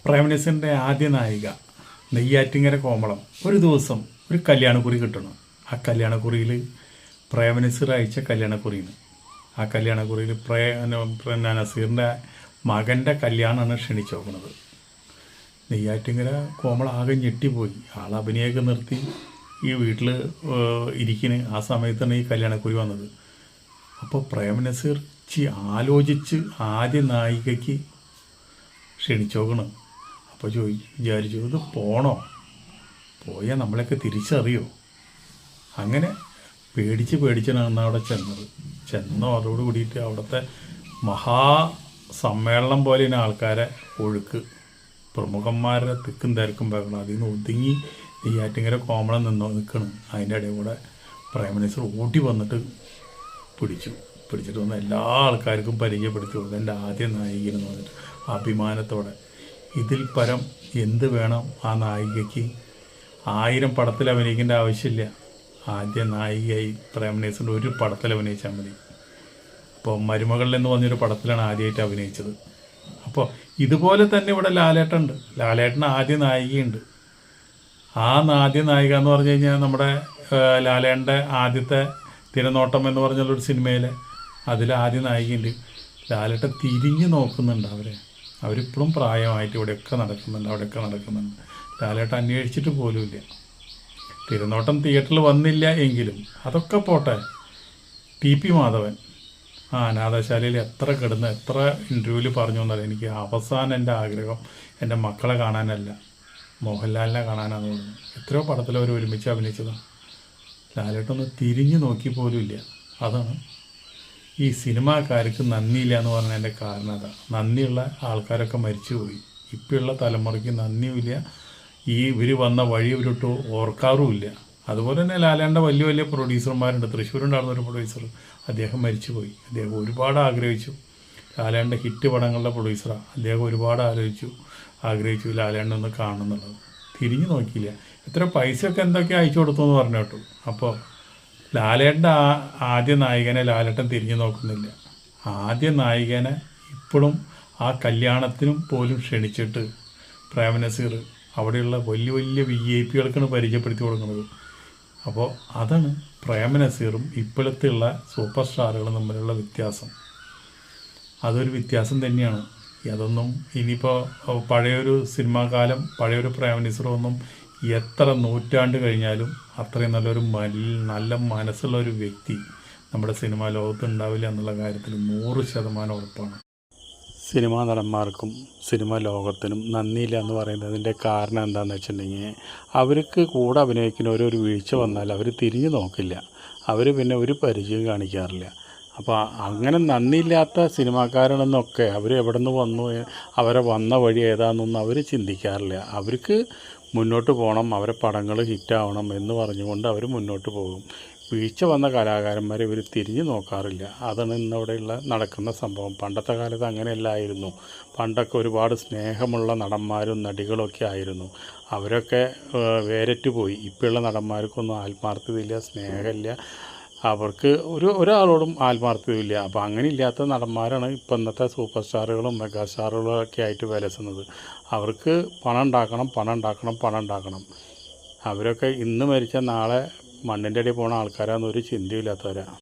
പ്രേംനസീറിൻ്റെ ആദ്യ നായിക നെയ്യാറ്റിങ്കര കോമളം ഒരു ദിവസം ഒരു കല്യാണക്കുറി കിട്ടണം. ആ കല്യാണക്കുറിയിൽ പ്രേംനസീർ അയച്ച കല്യാണക്കുറിയാണ്. ആ കല്യാണക്കുറിയിൽ നസീറിൻ്റെ മകൻ്റെ കല്യാണമാണ് ക്ഷണിച്ചു നോക്കുന്നത്. നെയ്യാറ്റിങ്കര കോമളം ആകെ ഞെട്ടിപ്പോയി. ആൾ അഭിനയമൊക്കെ നിർത്തി ഈ വീട്ടിൽ ഇരിക്കുന്ന ആ സമയത്താണ് ഈ കല്യാണക്കുറി വന്നത്. അപ്പോൾ പ്രേംനസീർ ആലോചിച്ച് ആദ്യ നായികയ്ക്ക് ക്ഷണിച്ചോക്കണം. അപ്പോൾ വിചാരിച്ചു ഇത് പോയാൽ നമ്മളെയൊക്കെ തിരിച്ചറിയോ? അങ്ങനെ പേടിച്ചാണ് അവിടെ ചെന്നോ അതോട് കൂടിയിട്ട് അവിടുത്തെ മഹാസമ്മേളനം പോലെയാണ് ആൾക്കാരെ ഒഴുക്ക്. പ്രമുഖന്മാരുടെ തിക്കും തിരക്കും ബഹളം. അതിൽ നിന്ന് ഒതുങ്ങി നെയ്യാറ്റിങ്കര കോമളം നിൽക്കണം. അതിൻ്റെ ഇടയിൽ കൂടെ പ്രേംനസീർ ഓടി വന്നിട്ട് പിടിച്ചിട്ട് വന്ന് എല്ലാ ആൾക്കാർക്കും പരിചയപ്പെടുത്തി കൊടുത്തു. എൻ്റെ ആദ്യ നായികയെന്ന് പറഞ്ഞിട്ട് അഭിമാനത്തോടെ. ഇതിൽ പരം എന്ത് വേണം ആ നായികയ്ക്ക്? 1000 പടത്തിൽ അഭിനയിക്കേണ്ട ആവശ്യമില്ല. ആദ്യ നായികയായി പ്രേംനസീറിൻ്റെ ഒരു പടത്തിൽ അഭിനയിച്ചാൽ മതി. അപ്പോൾ മരുമകളിൽ എന്ന് പറഞ്ഞൊരു പടത്തിലാണ് ആദ്യമായിട്ട് അഭിനയിച്ചത്. അപ്പോൾ ഇതുപോലെ തന്നെ ഇവിടെ ലാലേട്ടനുണ്ട്. ലാലേട്ടന് ആദ്യ നായികയുണ്ട്. ആ ആദ്യ നായിക എന്ന് പറഞ്ഞു കഴിഞ്ഞാൽ നമ്മുടെ ലാലേട്ടൻ്റെ ആദ്യത്തെ തിരനോട്ടം എന്ന് പറഞ്ഞുള്ളൊരു സിനിമയിലെ അതിൽ ആദ്യ നായികയുണ്ട്. ലാലേട്ടൻ തിരിഞ്ഞു നോക്കുന്നുണ്ട് അവരിപ്പോഴും പ്രായമായിട്ട് അവിടെയൊക്കെ നടക്കുന്നുണ്ട്. ലാലേട്ടൻ അന്വേഷിച്ചിട്ട് പോലുമില്ല. തിരുനോട്ടം തിയേറ്ററിൽ വന്നില്ല എങ്കിലും അതൊക്കെ പോട്ടെ. TP മാധവൻ അനാഥശാലയിൽ എത്ര ഇൻ്റർവ്യൂവിൽ പറഞ്ഞു എന്നറിയാം. എനിക്ക് അവസാനം എൻ്റെ ആഗ്രഹം എൻ്റെ മക്കളെ കാണാനല്ല, മോഹൻലാലിനെ കാണാനാണെന്ന് പറഞ്ഞു. എത്രയോ പടത്തിൽ അവർ ഒരുമിച്ച് അഭിനയിച്ചതാണ്. ലാലേട്ടൊന്ന് തിരിഞ്ഞു നോക്കി പോലുമില്ല. അതാണ് ഈ സിനിമാക്കാർക്ക് നന്ദിയില്ല എന്ന് പറഞ്ഞതിൻ്റെ കാരണം. അതാ നന്ദിയുള്ള ആൾക്കാരൊക്കെ മരിച്ചുപോയി. ഇപ്പോഴുള്ള തലമുറയ്ക്ക് നന്ദിയുമില്ല. ഇവർ വന്ന വഴി ഇവരിട്ട് ഓർക്കാറുമില്ല. അതുപോലെ തന്നെ ലാലേട്ടൻ്റെ വലിയ പ്രൊഡ്യൂസർമാരുണ്ട്. തൃശ്ശൂരുണ്ടായിരുന്നൊരു പ്രൊഡ്യൂസർ, അദ്ദേഹം മരിച്ചുപോയി. അദ്ദേഹം ഒരുപാട് ആഗ്രഹിച്ചു ലാലേട്ടൻ്റെ ഹിറ്റ് പടങ്ങളുടെ പ്രൊഡ്യൂസറാണ്. അദ്ദേഹം ഒരുപാട് ആഗ്രഹിച്ചു ലാലേട്ടനെ ഒന്ന് കാണുന്നുള്ളത്. തിരിഞ്ഞു നോക്കിയില്ല. എത്ര പൈസയൊക്കെ എന്തൊക്കെ അയച്ചു കൊടുത്തു എന്ന് പറഞ്ഞു കേട്ടു. അപ്പോൾ ലാലേട്ടൻ്റെ ആദ്യ നായികനെ ലാലേട്ടൻ തിരിഞ്ഞു നോക്കുന്നില്ല. ആദ്യ നായികനെ ഇപ്പോഴും ആ കല്യാണത്തിനും പോലും ക്ഷണിച്ചിട്ട് പ്രേംനസീർ അവിടെയുള്ള വലിയ VIPകൾക്കാണ് പരിചയപ്പെടുത്തി കൊടുക്കുന്നത്. അപ്പോൾ അതാണ് പ്രേംനസീറും ഇപ്പോഴത്തെയുള്ള സൂപ്പർ സ്റ്റാറുകളും തമ്മിലുള്ള വ്യത്യാസം. അതൊരു വ്യത്യാസം തന്നെയാണ്. അതൊന്നും ഇനിയിപ്പോൾ പഴയൊരു സിനിമാകാലം പഴയൊരു പ്രേംനസീറൊന്നും എത്ര നൂറ്റാണ്ട് കഴിഞ്ഞാലും അത്രയും നല്ല മനസ്സുള്ള ഒരു വ്യക്തി നമ്മുടെ സിനിമാ ലോകത്ത് ഉണ്ടാവില്ല എന്നുള്ള കാര്യത്തിൽ 100% ഉറപ്പാണ്. സിനിമാ നടന്മാർക്കും സിനിമാ ലോകത്തിനും നന്ദിയില്ല എന്ന് പറയുന്നതിൻ്റെ കാരണം എന്താണെന്ന് വെച്ചിട്ടുണ്ടെങ്കിൽ അവർക്ക് കൂടെ അഭിനയിക്കുന്ന ഒരു വീഴ്ച വന്നാൽ അവർ തിരിഞ്ഞു നോക്കില്ല. അവർ പിന്നെ ഒരു പരിചയം കാണിക്കാറില്ല. അപ്പോൾ അങ്ങനെ നന്ദിയില്ലാത്ത സിനിമാക്കാരാണെന്നൊക്കെ അവർ എവിടെ നിന്ന് വന്നു, അവരെ വന്ന വഴി ഏതാണെന്നൊന്നും അവർ ചിന്തിക്കാറില്ല. അവർക്ക് മുന്നോട്ട് പോകണം, അവരെ പടങ്ങൾ ഹിറ്റാവണം എന്ന് പറഞ്ഞുകൊണ്ട് അവർ മുന്നോട്ട് പോകും. വീഴ്ച വന്ന കലാകാരന്മാരെ ഇവർ തിരിഞ്ഞു നോക്കാറില്ല. അതാണ് ഇന്നിവിടെയുള്ള നടക്കുന്ന സംഭവം. പണ്ടത്തെ കാലത്ത് അങ്ങനെയല്ലായിരുന്നു. പണ്ടൊക്കെ ഒരുപാട് സ്നേഹമുള്ള നടന്മാരും നടികളൊക്കെ ആയിരുന്നു. അവരൊക്കെ വേരറ്റ് പോയി. ഇപ്പോഴുള്ള നടന്മാർക്കൊന്നും ആത്മാർത്ഥതയില്ല, സ്നേഹമില്ല. അവർക്ക് ഒരാളോടും ആത്മാർത്ഥതയില്ല. അപ്പോൾ അങ്ങനെ ഇല്ലാത്ത നടന്മാരാണ് ഇപ്പം ഇന്നത്തെ സൂപ്പർ സ്റ്റാറുകളും മെഗാ സ്റ്റാറുകളും ഒക്കെ ആയിട്ട് വിലസുന്നത്. അവർക്ക് പണം ഉണ്ടാക്കണം. അവരൊക്കെ ഇന്ന് മരിച്ച നാളെ മണ്ണിൻ്റെ അടിയിൽ പോണ ആൾക്കാരാണെന്നൊരു ചിന്തയില്ലാത്തവരാണ്.